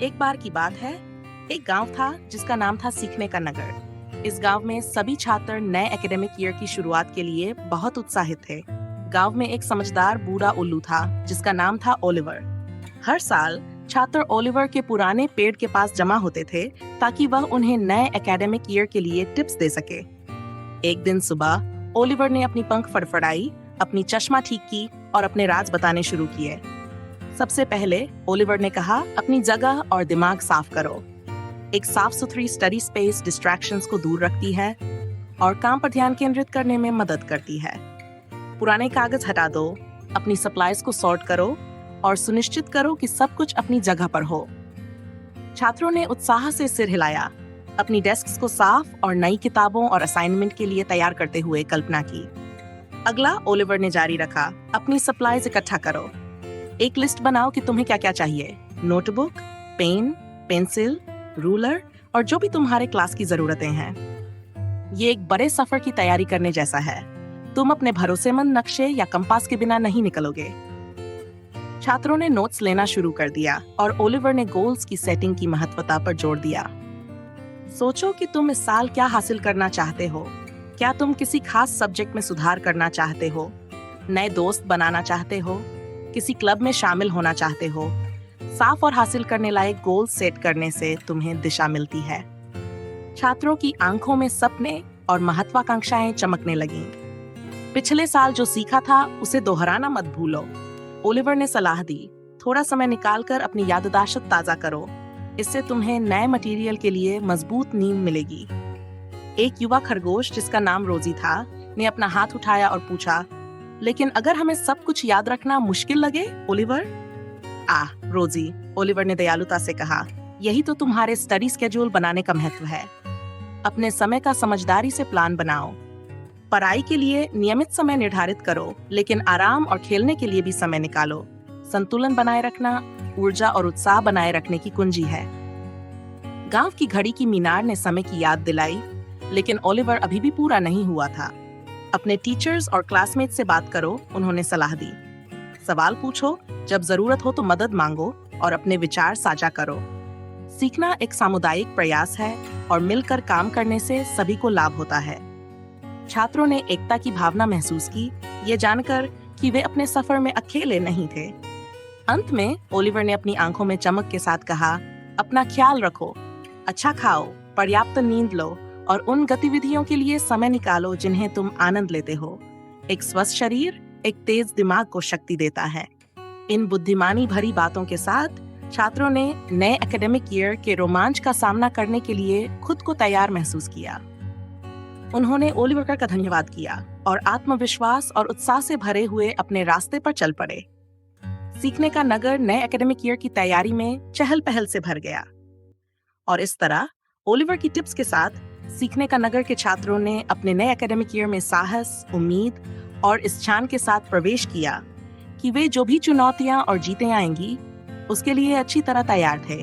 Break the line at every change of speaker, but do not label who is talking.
एक बार की बात है, एक गांव था जिसका नाम था सीखने का नगर। इस गांव में सभी छात्र नए एकेडमिक ईयर की शुरुआत के लिए बहुत उत्साहित थे। गांव में एक समझदार बूढ़ा उल्लू था जिसका नाम था ओलिवर। हर साल छात्र ओलिवर के पुराने पेड़ के पास जमा होते थे ताकि वह उन्हें नए एकेडमिक ईयर के लिए टिप्स दे सके। एक दिन सुबह ओलिवर ने अपनी पंख फड़फड़ाई, अपनी चश्मा ठीक की और अपने राज बताने शुरू किए। सबसे पहले ओलिवर ने कहा, अपनी जगह और दिमाग साफ करो। एक साफ सुथरी स्टडी स्पेस डिस्ट्रैक्शंस को दूर रखती है और काम पर ध्यान केंद्रित करने में मदद करती है। पुराने कागज हटा दो, अपनी सप्लाईज को सॉर्ट करो और सुनिश्चित करो कि सब कुछ अपनी जगह पर हो। छात्रों ने उत्साह से सिर हिलाया, अपनी डेस्क्स को साफ और नई किताबों और असाइनमेंट के लिए तैयार करते हुए कल्पना की। अगला ओलिवर ने जारी रखा, अपनी सप्लाईज इकट्ठा करो। एक लिस्ट बनाओ कि तुम्हें क्या क्या चाहिए, नोटबुक, पेन, पेंसिल, रूलर और जो भी तुम्हारे क्लास की जरूरतें हैं। ये एक बड़े सफर की तैयारी करने जैसा है। तुम अपने भरोसेमंद नक्शे या कंपास के बिना नहीं निकलोगे। छात्रों ने नोट्स लेना शुरू कर दिया और ओलिवर ने गोल्स की सेटिंग की महत्वता पर जोर दिया। सोचो कि तुम इस साल क्या हासिल करना चाहते हो। क्या तुम किसी खास सब्जेक्ट में सुधार करना चाहते हो, नए दोस्त बनाना चाहते हो, किसी क्लब में शामिल होना चाहते हो? साफ और हासिल करने लायक गोल सेट करने से तुम्हें दिशा मिलती है। छात्रों की आंखों में सपने और महत्वाकांक्षाएं चमकने लगीं। पिछले साल जो सीखा था उसे दोहराना मत भूलो, ओलिवर ने सलाह दी। थोड़ा समय निकालकर अपनी याददाश्त ताजा करो, इससे तुम्हें नए मटेरियल के लिए मजबूत नींव मिलेगी। एक युवा खरगोश जिसका नाम रोजी था ने अपना हाथ उठाया और पूछा, लेकिन अगर हमें सब कुछ याद रखना मुश्किल लगे ओलिवर? रोजी, ओलिवर ने दयालुता से कहा, यही तो तुम्हारे स्टडी स्केड्यूल बनाने का महत्व है। अपने समय का समझदारी से प्लान बनाओ। पढ़ाई के लिए नियमित समय निर्धारित करो, लेकिन आराम और खेलने के लिए भी समय निकालो। संतुलन बनाए रखना ऊर्जा और उत्साह बनाए रखने की कुंजी है। गांव की घड़ी की मीनार ने समय की याद दिलाई, लेकिन ओलिवर अभी भी पूरा नहीं हुआ था। अपने टीचर्स और क्लासमेट से बात करो, उन्होंने सलाह दी। सवाल पूछो, जब जरूरत हो तो मदद मांगो और अपने विचार साझा करो। सीखना एक सामुदायिक प्रयास है और मिलकर काम करने से सभी को लाभ होता है। छात्रों ने एकता की भावना महसूस की, ये जानकर कि वे अपने सफर में अकेले नहीं थे। अंत में ओलिवर ने अपनी आंखों में चमक के साथ कहा, अपना ख्याल रखो, अच्छा खाओ, पर्याप्त नींद लो और उन गतिविधियों के लिए समय निकालो जिन्हें तुम आनंद लेते हो। एक स्वस्थ शरीर एक तेज दिमाग को शक्ति देता है। इन बुद्धिमानी भरी बातों के साथ छात्रों ने नए एकेडमिक ईयर के रोमांच का सामना करने के लिए खुद को तैयार महसूस किया। उन्होंने ओलिवर का धन्यवाद किया और आत्मविश्वास और उत्साह से भरे हुए अपने रास्ते पर चल पड़े। सीखने का नगर नए एकेडमिक ईयर की तैयारी में चहल पहल से भर गया और इस तरह ओलिवर की टिप्स के साथ सीखने का नगर के छात्रों ने अपने नए एकेडमिक ईयर में साहस, उम्मीद और इस ठान के साथ प्रवेश किया कि वे जो भी चुनौतियां और जीतें आएंगी उसके लिए अच्छी तरह तैयार थे।